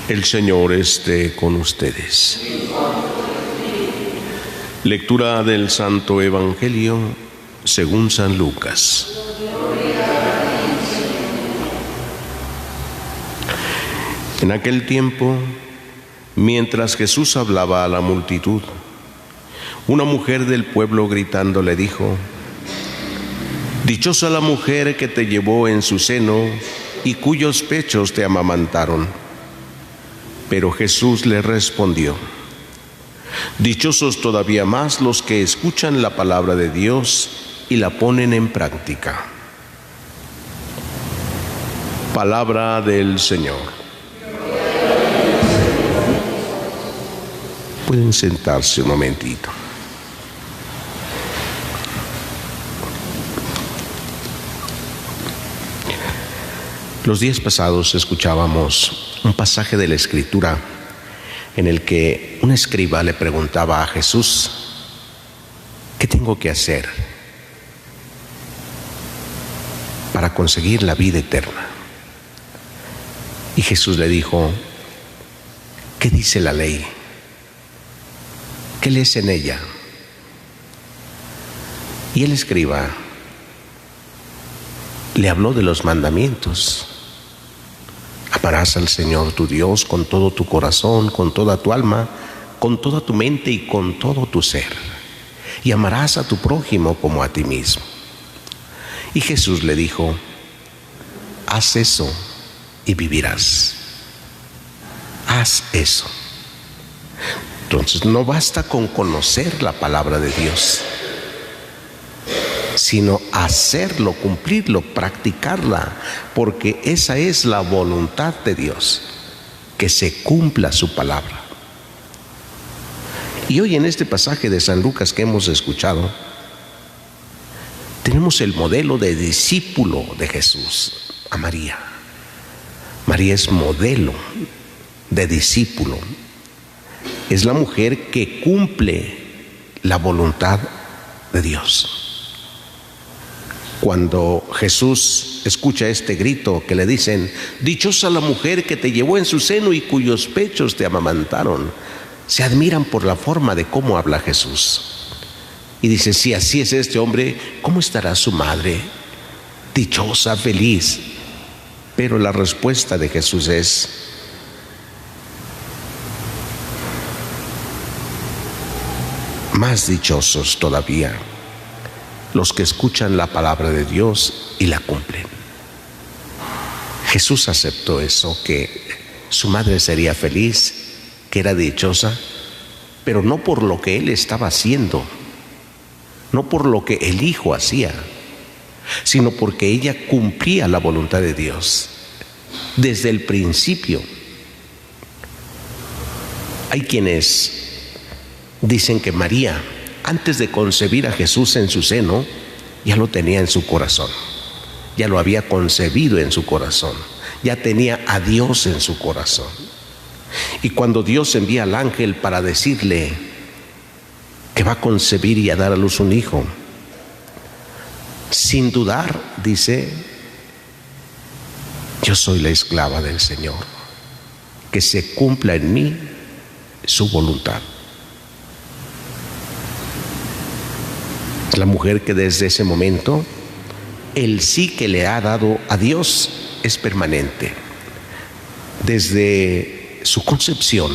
El Señor esté con ustedes. Lectura del Santo Evangelio según San Lucas. En aquel tiempo, mientras Jesús hablaba a la multitud, una mujer del pueblo gritando le dijo: «Dichosa la mujer que te llevó en su seno y cuyos pechos te amamantaron». Pero Jesús le respondió: «Dichosos todavía más los que escuchan la palabra de Dios y la ponen en práctica». Palabra del Señor. Pueden sentarse un momentito. Los días pasados escuchábamos un pasaje de la Escritura en el que un escriba le preguntaba a Jesús: ¿qué tengo que hacer para conseguir la vida eterna? Y Jesús le dijo: ¿qué dice la ley? ¿Qué lees en ella? Y el escriba le habló de los mandamientos. Amarás al Señor tu Dios con todo tu corazón, con toda tu alma, con toda tu mente y con todo tu ser. Y amarás a tu prójimo como a ti mismo. Y Jesús le dijo: haz eso y vivirás. Haz eso. Entonces no basta con conocer la palabra de Dios, sino hacerlo, cumplirlo, practicarla, porque esa es la voluntad de Dios, que se cumpla su palabra. Y hoy en este pasaje de San Lucas que hemos escuchado, tenemos el modelo de discípulo de Jesús, a María. María es modelo de discípulo. Es la mujer que cumple la voluntad de Dios. Cuando Jesús escucha este grito que le dicen: dichosa la mujer que te llevó en su seno y cuyos pechos te amamantaron, se admiran por la forma de cómo habla Jesús. Y dice: si así es este hombre, ¿cómo estará su madre? Dichosa, feliz. Pero la respuesta de Jesús es: más dichosos todavía los que escuchan la palabra de Dios y la cumplen. Jesús aceptó eso, que su madre sería feliz, que era dichosa, pero no por lo que él estaba haciendo, no por lo que el Hijo hacía, sino porque ella cumplía la voluntad de Dios desde el principio. Hay quienes dicen que María, antes de concebir a Jesús en su seno, ya lo tenía en su corazón, ya lo había concebido en su corazón, ya tenía a Dios en su corazón. Y cuando Dios envía al ángel para decirle que va a concebir y a dar a luz un hijo, sin dudar dice: yo soy la esclava del Señor, que se cumpla en mí su voluntad. La mujer que desde ese momento el sí que le ha dado a Dios es permanente. Desde su concepción,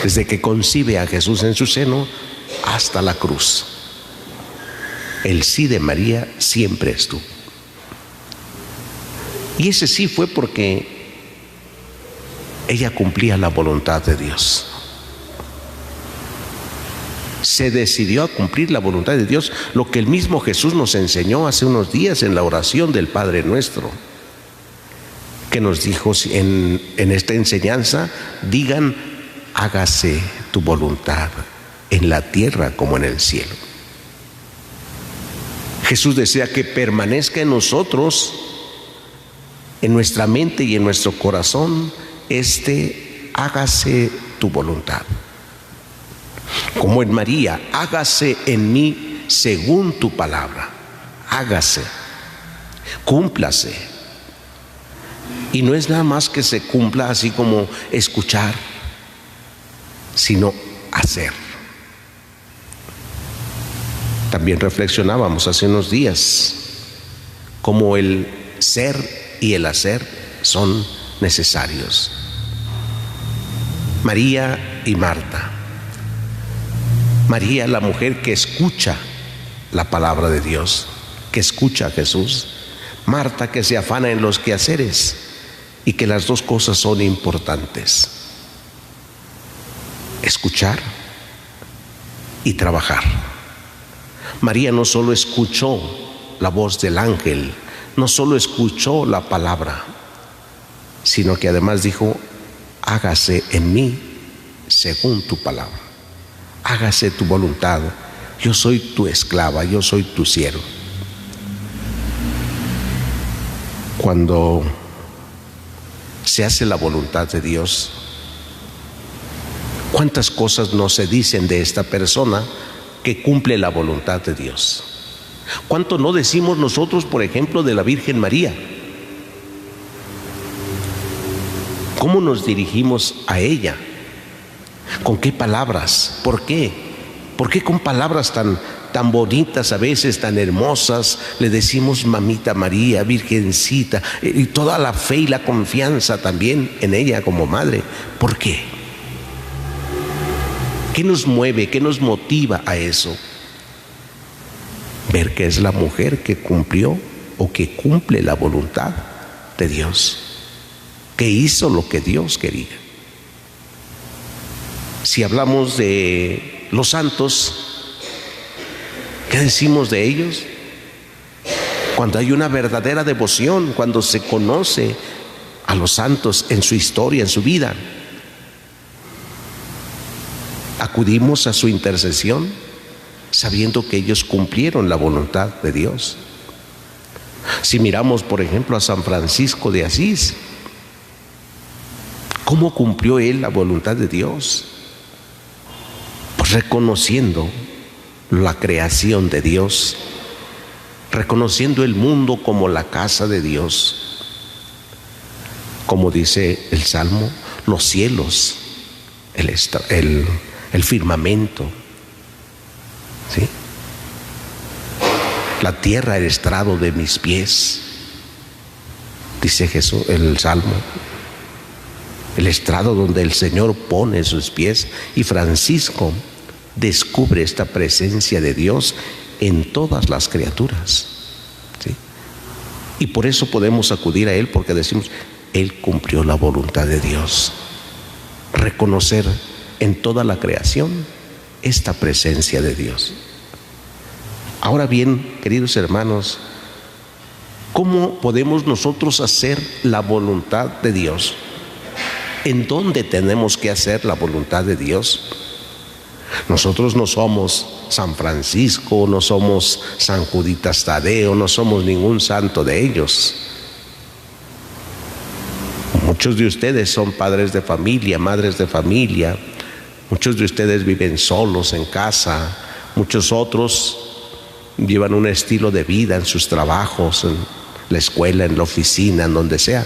desde que concibe a Jesús en su seno hasta la cruz, el sí de María siempre estuvo. Y ese sí fue porque ella cumplía la voluntad de Dios. Se decidió a cumplir la voluntad de Dios, lo que el mismo Jesús nos enseñó hace unos días en la oración del Padre Nuestro, que nos dijo en esta enseñanza: digan, hágase tu voluntad en la tierra como en el cielo. Jesús desea que permanezca en nosotros, en nuestra mente y en nuestro corazón, hágase tu voluntad. Como en María: hágase en mí según tu palabra. Hágase, cúmplase. Y no es nada más que se cumpla así como escuchar, sino hacer. También reflexionábamos hace unos días cómo el ser y el hacer son necesarios. María y Marta. María, la mujer que escucha la palabra de Dios, que escucha a Jesús. Marta, que se afana en los quehaceres, y que las dos cosas son importantes: escuchar y trabajar. María no solo escuchó la voz del ángel, no solo escuchó la palabra, sino que además dijo: hágase en mí según tu palabra, hágase tu voluntad, yo soy tu esclava, yo soy tu siervo. Cuando se hace la voluntad de Dios, ¿cuántas cosas no se dicen de esta persona que cumple la voluntad de Dios? ¿Cuánto no decimos nosotros, por ejemplo, de la Virgen María? ¿Cómo nos dirigimos a ella? ¿Con qué palabras? ¿Por qué? ¿Por qué con palabras tan bonitas, a veces tan hermosas, le decimos mamita María, virgencita, y toda la fe y la confianza también en ella como madre? ¿Por qué? ¿Qué nos mueve, qué nos motiva a eso? Ver que es la mujer que cumplió o que cumple la voluntad de Dios, que hizo lo que Dios quería. Si hablamos de los santos, ¿qué decimos de ellos? Cuando hay una verdadera devoción, cuando se conoce a los santos en su historia, en su vida, acudimos a su intercesión sabiendo que ellos cumplieron la voluntad de Dios. Si miramos, por ejemplo, a San Francisco de Asís, ¿cómo cumplió él la voluntad de Dios? Pues reconociendo la creación de Dios, reconociendo el mundo como la casa de Dios. Como dice el Salmo, los cielos, el firmamento, ¿sí? La tierra, el estrado de mis pies, dice Jesús, el Salmo, el estrado donde el Señor pone sus pies. Y Francisco descubre esta presencia de Dios en todas las criaturas, ¿sí? Y por eso podemos acudir a él, porque decimos: él cumplió la voluntad de Dios. Reconocer en toda la creación esta presencia de Dios. Ahora bien, queridos hermanos, ¿cómo podemos nosotros hacer la voluntad de Dios? ¿En dónde tenemos que hacer la voluntad de Dios? Nosotros no somos San Francisco, no somos San Juditas Tadeo, no somos ningún santo de ellos. Muchos de ustedes son padres de familia, madres de familia. Muchos de ustedes viven solos en casa. Muchos otros llevan un estilo de vida en sus trabajos, en la escuela, en la oficina, en donde sea.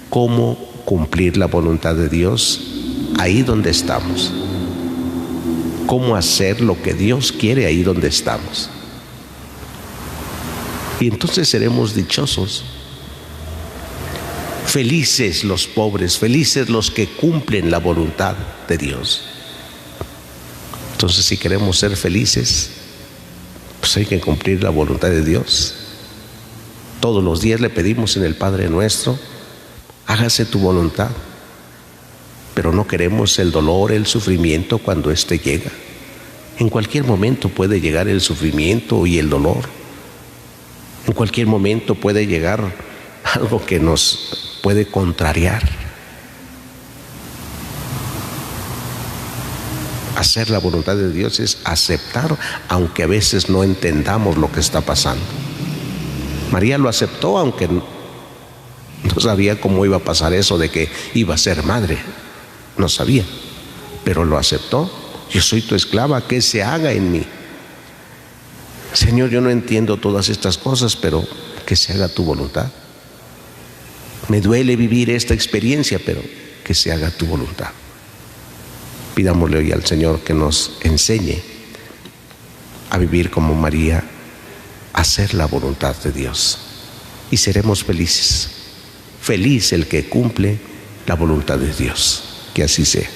¿Cómo cumplir la voluntad de Dios ahí donde estamos? ¿Cómo hacer lo que Dios quiere ahí donde estamos? Y entonces seremos dichosos. Felices los pobres, felices los que cumplen la voluntad de Dios. Entonces, si queremos ser felices, pues hay que cumplir la voluntad de Dios. Todos los días le pedimos en el Padre Nuestro: hágase tu voluntad. Pero no queremos el dolor, el sufrimiento cuando éste llega. En cualquier momento puede llegar el sufrimiento y el dolor. En cualquier momento puede llegar algo que nos puede contrariar. Hacer la voluntad de Dios es aceptar, aunque a veces no entendamos lo que está pasando. María lo aceptó, aunque no sabía cómo iba a pasar eso de que iba a ser madre. No sabía, pero lo aceptó. Yo soy tu esclava, que se haga en mí. Señor, yo no entiendo todas estas cosas, pero que se haga tu voluntad. Me duele vivir esta experiencia, pero que se haga tu voluntad. Pidámosle hoy al Señor que nos enseñe a vivir como María, a hacer la voluntad de Dios. Y seremos felices. Feliz el que cumple la voluntad de Dios. Que así sea.